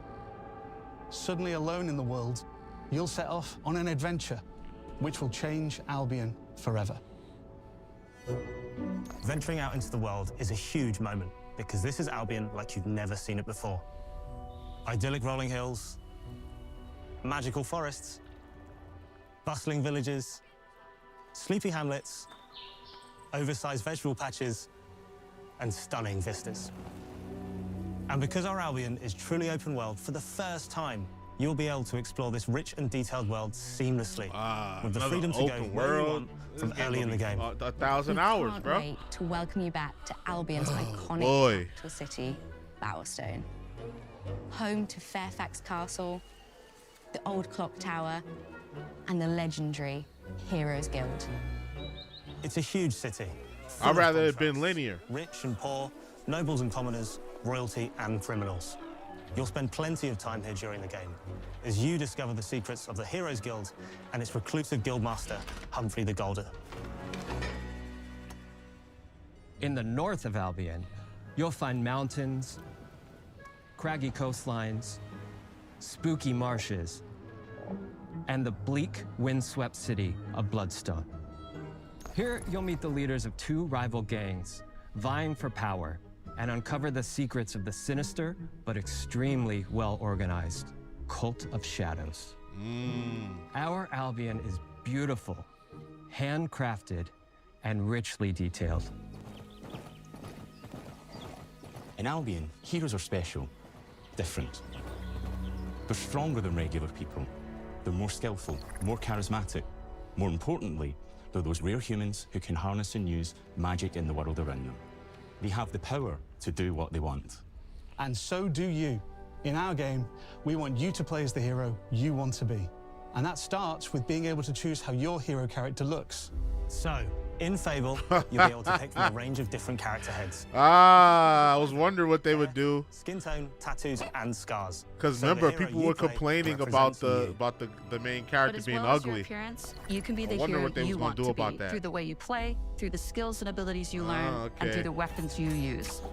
Suddenly alone in the world, you'll set off on an adventure which will change Albion forever. Venturing out into the world is a huge moment because this is Albion like you've never seen it before. Idyllic rolling hills, magical forests, bustling villages, sleepy hamlets, oversized vegetable patches, and stunning vistas. And because our Albion is truly open world, for the first time, you'll be able to explore this rich and detailed world seamlessly, with the freedom to go where you want from early in the game. 1,000 hours, Can't bro. wait to welcome you back to Albion's iconic boy. capital city, Bowerstone. Home to Fairfax Castle, the old clock tower, and the legendary Heroes Guild. It's a huge city. I'd rather it have been linear. Rich and poor, nobles and commoners, royalty and criminals. You'll spend plenty of time here during the game as you discover the secrets of the Heroes Guild and its reclusive guildmaster, Humphrey the Golder. In the north of Albion, you'll find mountains, craggy coastlines, spooky marshes, and the bleak, windswept city of Bloodstone. Here, you'll meet the leaders of two rival gangs, vying for power, and uncover the secrets of the sinister but extremely well-organized Cult of Shadows. Our Albion is beautiful, handcrafted, and richly detailed. In Albion, heroes are special, different. They're stronger than regular people. They're more skillful, more charismatic. More importantly, they're those rare humans who can harness and use magic in the world around them. They have the power to do what they want. And so do you. In our game, we want you to play as the hero you want to be. And that starts with being able to choose how your hero character looks. So, in Fable, you'll be able to pick from a range of different character heads. I was wondering what they would do. Skin tone, tattoos, and scars. Because So remember, the hero people you were play complaining represents about the main character But as being well as your ugly. appearance, you can be I the wonder hero what they was you gonna want do to about be that. through the way you play, through the skills and abilities you learn, and okay. through the weapons you use.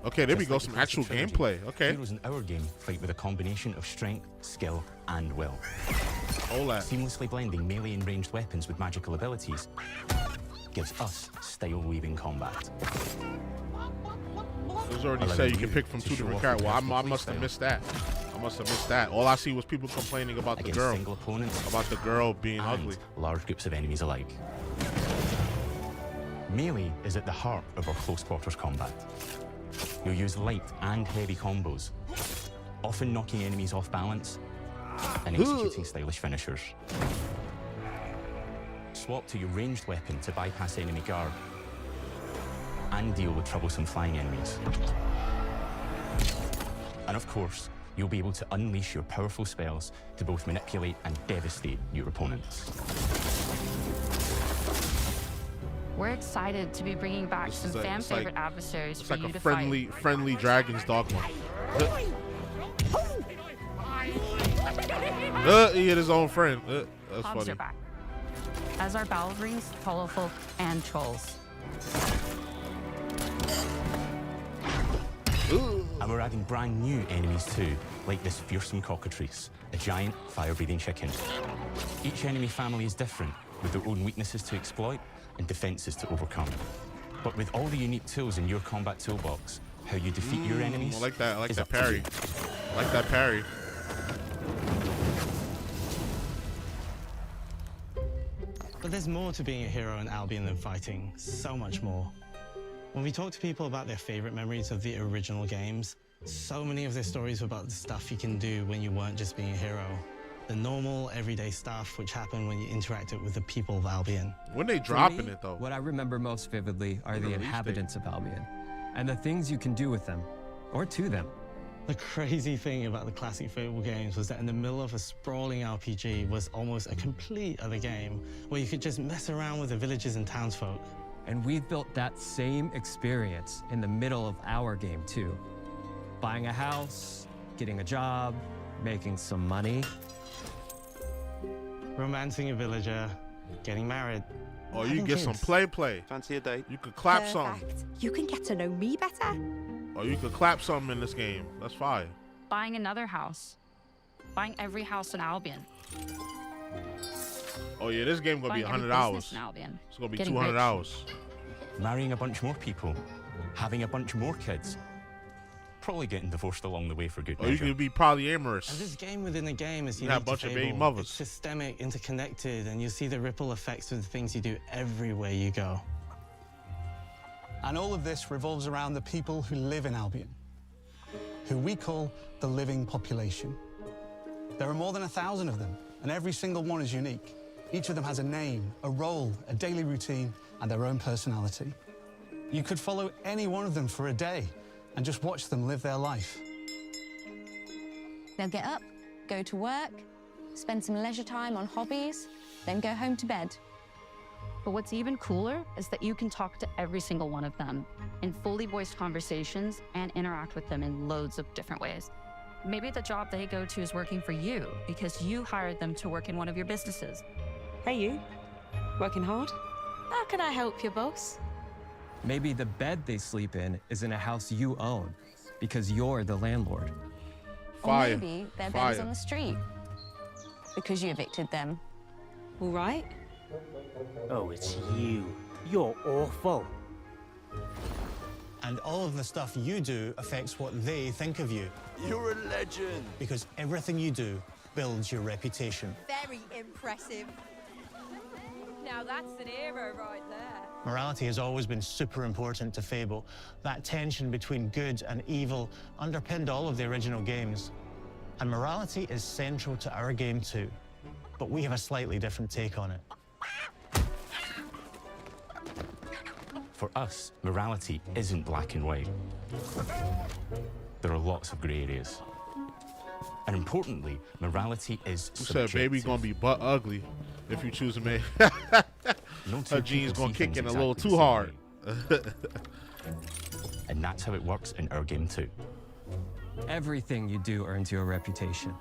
Okay, there we Just go, like some the actual classic gameplay. trilogy, Okay. Heroes in our game fight with a combination of strength, skill, and will. Seamlessly blending melee and ranged weapons with magical abilities gives us style-weaving combat. It was already said you can pick from 2 different characters. Well, I must have missed that. I must have missed that. All I see was people complaining about the girl. Single opponents, about the girl being and ugly. large groups of enemies alike. Melee is at the heart of our close quarters combat. You'll use light and heavy combos, often knocking enemies off balance and executing stylish finishers. Swap to your ranged weapon to bypass enemy guard and deal with troublesome flying enemies. And of course, you'll be able to unleash your powerful spells to both manipulate and devastate your opponents. We're excited to be bringing back some fan-favorite adversaries It's for like you a to friendly Dragon's Dogma. He hit his own friend. That's Hobbs funny. are back, as are Balverines, Hollowfolk, and Trolls. And we're adding brand new enemies too, like this fearsome cockatrice, a giant fire-breathing chicken. Each enemy family is different, with their own weaknesses to exploit and defenses to overcome. But with all the unique tools in your combat toolbox, how you defeat your enemies I like that. I like is that up to parry. you. I like that parry. But there's more to being a hero in Albion than fighting, so much more. When we talk to people about their favorite memories of the original games, so many of their stories were about the stuff you can do when you weren't just being a hero. The normal, everyday stuff which happened when you interacted with the people of Albion. When they dropping it, though? What I remember most vividly are the inhabitants of Albion, and the things you can do with them, or to them. The crazy thing about the classic Fable games was that in the middle of a sprawling RPG was almost a complete other game, where you could just mess around with the villages and townsfolk. And we've built that same experience in the middle of our game, too. Buying a house, getting a job, making some money. Romancing a villager, getting married. Oh, you get some play. Fancy a date? You could clap some. You can get to know me better. Or you could clap something in this game. That's fire. Buying another house. Buying every house in Albion. Oh yeah, this game gonna be Buying every 100 hours. business in Albion. It's gonna be Getting 200 rich. hours. Marrying a bunch more people, having a bunch more kids, probably getting divorced along the way for good Or you measure. could be polyamorous. And this game within a game is You unique have a bunch to of Fable. baby mothers. It's systemic, interconnected, and you see the ripple effects of the things you do everywhere you go. And all of this revolves around the people who live in Albion, who we call the living population. There are more than 1,000 of them, and every single one is unique. Each of them has a name, a role, a daily routine, and their own personality. You could follow any one of them for a day and just watch them live their life. They'll get up, go to work, spend some leisure time on hobbies, then go home to bed. But what's even cooler is that you can talk to every single one of them in fully voiced conversations and interact with them in loads of different ways. Maybe the job they go to is working for you because you hired them to work in one of your businesses. Hey you, working hard? How can I help you, boss? Maybe the bed they sleep in is in a house you own because you're the landlord. Or maybe their bed is on the street because you evicted them. All right. Oh, it's you. You're awful. And all of the stuff you do affects what they think of you. You're a legend. Because everything you do builds your reputation. Very impressive. Now that's an hero right there. Morality has always been super important to Fable. That tension between good and evil underpinned all of the original games. And morality is central to our game too. But we have a slightly different take on it. For us, morality isn't black and white. There are lots of grey areas. And importantly, morality is You said baby gonna be butt ugly if you choose to make. Her genes gonna kick in a little too hard. And that's how it works in our game too. Everything you do earns you a reputation.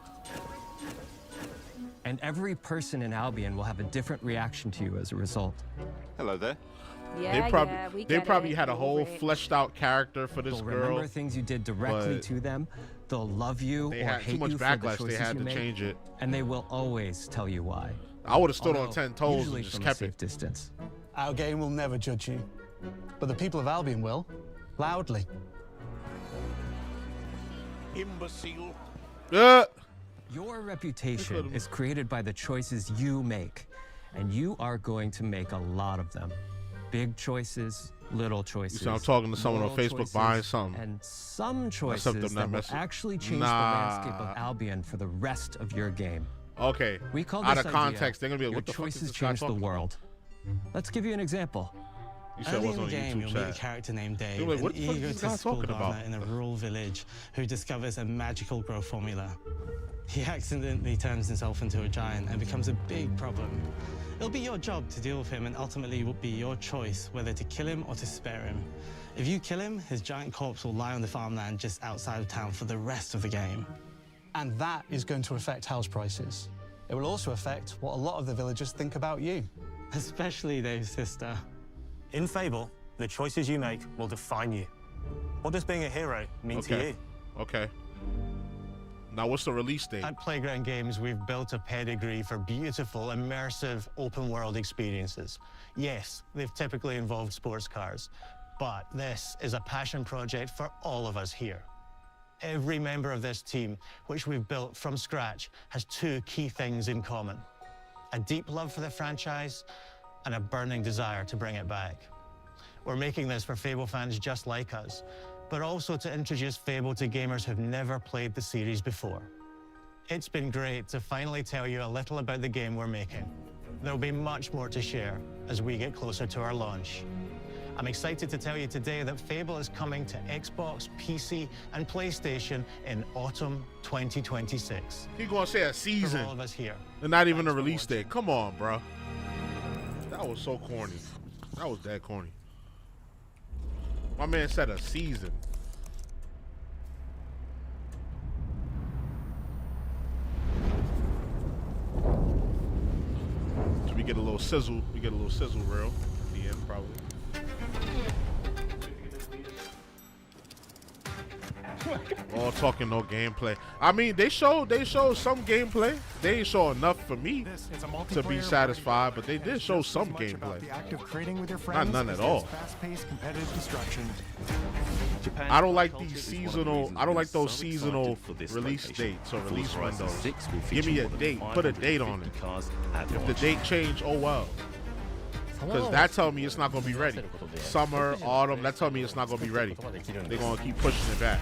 And every person in Albion will have a different reaction to you as a result. Hello there. Yeah, they probably had a whole fleshed out character for this They'll girl. remember things you did directly to them. They'll love you They or had hate too much you backlash. for the They choices had you to make, change it. and they will always tell you why. I would have stood on Although, 10 toes usually and just from kept a safe it. distance. Our game will never judge you, but the people of Albion will, loudly. Imbecile. Your reputation is created by the choices you make, and you are going to make a lot of them. Big choices, little choices. You see, I'm talking to someone on moral Facebook choices, buying something. and some choices Except I'm not that will messing. actually change the landscape of Albion for the rest of your game. Okay. We call Out this of context, they're idea, gonna be like, your "What the fuck is choices this guy change the talking about?" world. Let's give you an example. You said Early what's in on the game, YouTube you'll meet a chat. character named Dave, You're like, what an the fuck is this guy egotistical talking about? gardener in a rural village who discovers a magical growth formula. He accidentally turns himself into a giant and becomes a big problem. It'll be your job to deal with him, and ultimately it will be your choice whether to kill him or to spare him. If you kill him, his giant corpse will lie on the farmland just outside of town for the rest of the game. And that is going to affect house prices. It will also affect what a lot of the villagers think about you. Especially Dave's sister. In Fable, the choices you make will define you. What does being a hero mean to you? Okay. Now, what's the release date? At Playground Games, we've built a pedigree for beautiful, immersive, open-world experiences. Yes, they've typically involved sports cars, but this is a passion project for all of us here. Every member of this team, which we've built from scratch, has two key things in common: a deep love for the franchise and a burning desire to bring it back. We're making this for Fable fans just like us, but also to introduce Fable to gamers who've never played the series before. It's been great to finally tell you a little about the game we're making. There'll be much more to share as we get closer to our launch. I'm excited to tell you today that Fable is coming to Xbox, PC, and PlayStation in autumn 2026. He gonna say a season. For all of us here. And not even a release date. Come on, bro. That was so corny. That was that corny. My man said a season. So we get a little sizzle. We get a little sizzle reel at the end, probably. All talking, no gameplay. I mean, they showed some gameplay. They ain't show enough for me to be satisfied, but they did show some gameplay. Not none at all. I don't like these seasonal. I don't like those seasonal release dates or release windows. Give me a date. Put a date on it. If the date change, oh well. Because that tell me it's not gonna be ready. Summer, autumn, that tell me it's not gonna be ready. They're gonna keep pushing it back.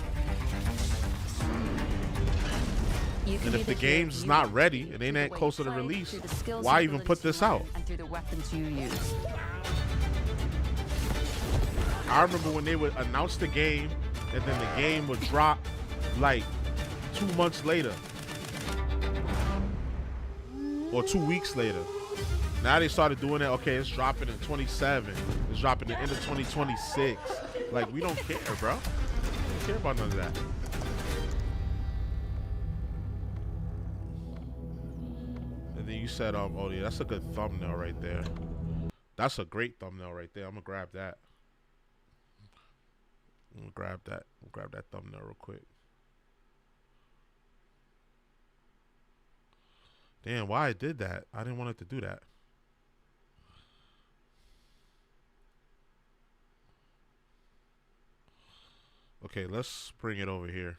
And if the game's is not ready and they ain't close to the release, why even put this out? And through the weapons you use. I remember when they would announce the game and then the game would drop like 2 months later or 2 weeks later. Now they started doing it. Okay, it's dropping in 27. It's dropping at the end of 2026. Like, we don't care, bro. We don't care about none of that. And then you said, oh yeah, that's a good thumbnail right there. That's a great thumbnail right there. I'm gonna grab that. I'm gonna grab that. Grab that thumbnail real quick. Damn, why I did that? I didn't want it to do that. Okay, let's bring it over here.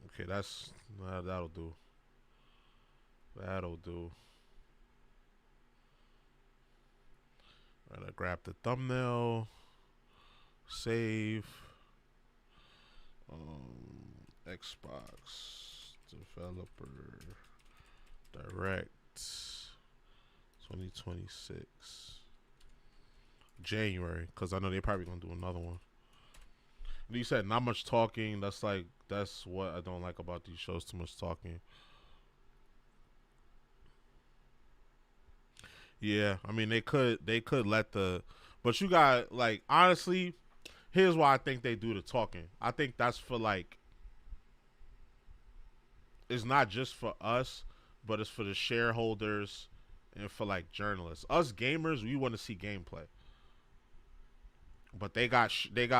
Okay, that'll do. That'll do. Alright, I grab the thumbnail. Save. Xbox developer direct 2026 January, because I know they're probably gonna do another one. You said not much talking. That's what I don't like about these shows. Too much talking. Yeah, I mean they could let the, but you got like honestly, here's why I think they do the talking. I think that's for like, it's not just for us, but it's for the shareholders and for like journalists. Us gamers, we want to see gameplay. But they got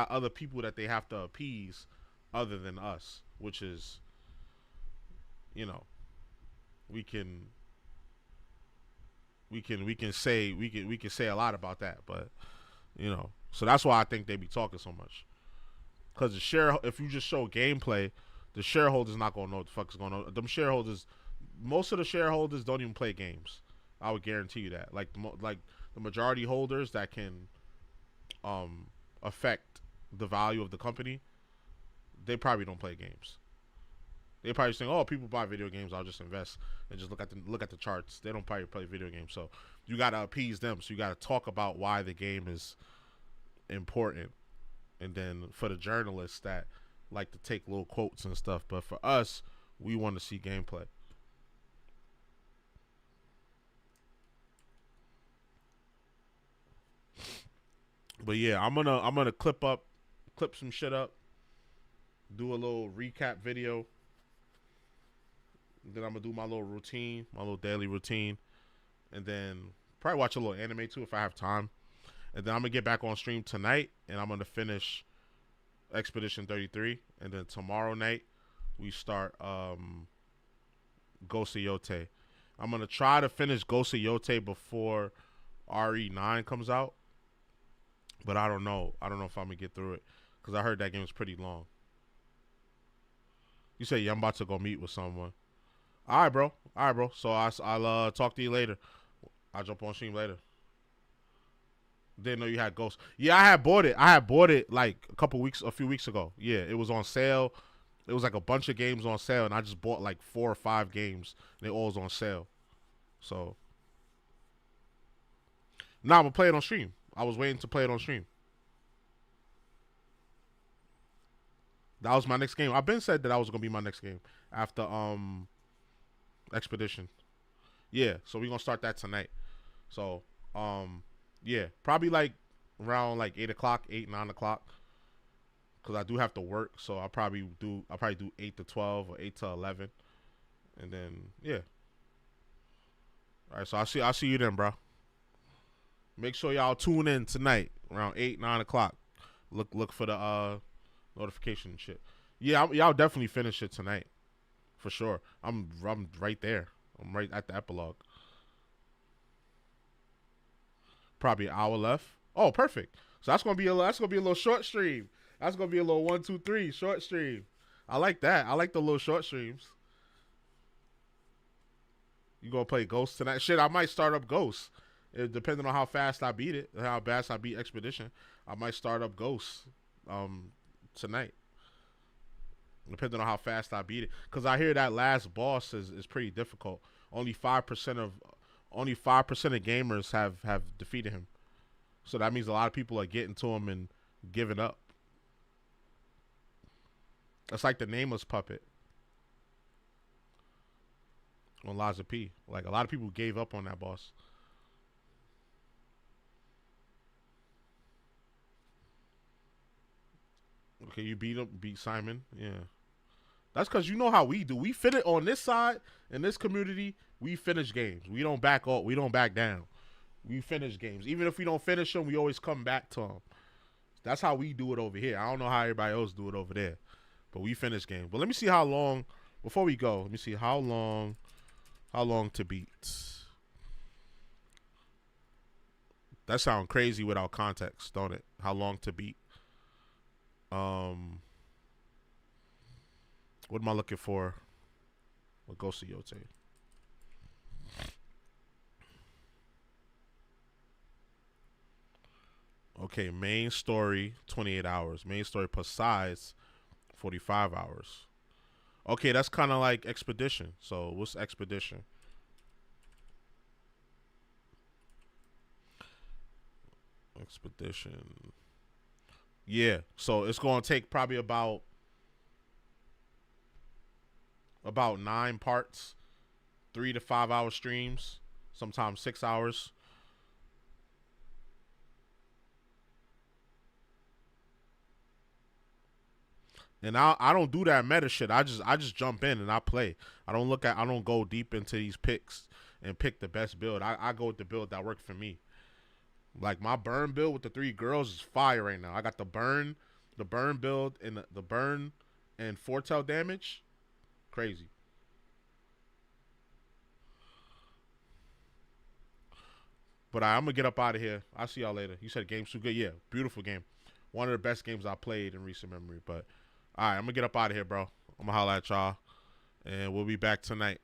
other people that they have to appease other than us, which is, you know, we can say a lot about that, but you know, so that's why I think they be talking so much. Because if you just show gameplay, the shareholders not gonna know what the fuck is going on. Them shareholders, most of the shareholders don't even play games. I would guarantee you that. Like the majority holders that can affect the value of the company, they probably don't play games. They probably think, oh, people buy video games, I'll just invest and just look at the charts. They don't probably play video games, so you gotta appease them. So you gotta talk about why the game is important, and then for the journalists that like to take little quotes and stuff, but for us, we want to see gameplay. But yeah, I'm gonna clip some shit up, do a little recap video. Then I'm gonna do my little routine, my little daily routine, and then probably watch a little anime too if I have time. And then I'm gonna get back on stream tonight, and I'm gonna finish Expedition 33, and then tomorrow night we start Ghost of Yote. I'm gonna try to finish Ghost of Yote before RE9 comes out. But I don't know. I don't know if I'm going to get through it, because I heard that game was pretty long. You say, yeah, I'm about to go meet with someone. All right, bro. So I'll talk to you later. I'll jump on stream later. Didn't know you had Ghost. Yeah, I had bought it like a few weeks ago. Yeah, it was on sale. It was like a bunch of games on sale, and I just bought like 4 or 5 games. They all was on sale. So, now I'm going to play it on stream. I was waiting to play it on stream. That was my next game. I've been said that was gonna be my next game after Expedition. Yeah, so we're gonna start that tonight. So yeah, probably like around like 8 o'clock, 9 o'clock. Cause I do have to work, so I'll probably do 8 to 12 or 8 to 11, and then yeah. All right, so I'll see you then, bro. Make sure y'all tune in tonight around 8, 9 o'clock. Look for the notification and shit. Yeah, y'all definitely finish it tonight, for sure. I'm right there. I'm right at the epilogue. Probably an hour left. Oh, perfect. So that's gonna be a little short stream. That's gonna be a little 1, 2, 3 short stream. I like that. I like the little short streams. You gonna play Ghost tonight? Shit, I might start up Ghost. Depending on how fast I beat it, how fast I beat Expedition, I might start up Ghost tonight. Depending on how fast I beat it, because I hear that last boss is pretty difficult. Only 5% of gamers have defeated him, so that means a lot of people are getting to him and giving up. That's like the Nameless Puppet on Liza P. Like a lot of people gave up on that boss. Okay, you beat Simon. Yeah. That's because you know how we do. We finish on this side, in this community, we finish games. We don't back up. We don't back down. We finish games. Even if we don't finish them, we always come back to them. That's how we do it over here. I don't know how everybody else do it over there. But we finish games. But let me see how long, before we go, let me see how long to beat. That sounds crazy without context, don't it? How long to beat. What am I looking for? What Ghost of Yote? Okay, main story 28 hours. Main story plus sides 45 hours. Okay, that's kind of like Expedition. So what's Expedition? Expedition. Yeah, so it's going to take probably about 9 parts, 3 to 5 hour streams, sometimes 6 hours. And I don't do that meta shit. I just jump in and I play. I don't go deep into these picks and pick the best build. I go with the build that worked for me. Like my burn build with the 3 girls is fire right now. I got the burn build and the burn and foretell damage. Crazy. But I'm gonna get up out of here. I'll see y'all later. You said game's too good. Yeah, beautiful game. One of the best games I played in recent memory. But all right, I'm gonna get up out of here, bro. I'm gonna holla at y'all, and we'll be back tonight.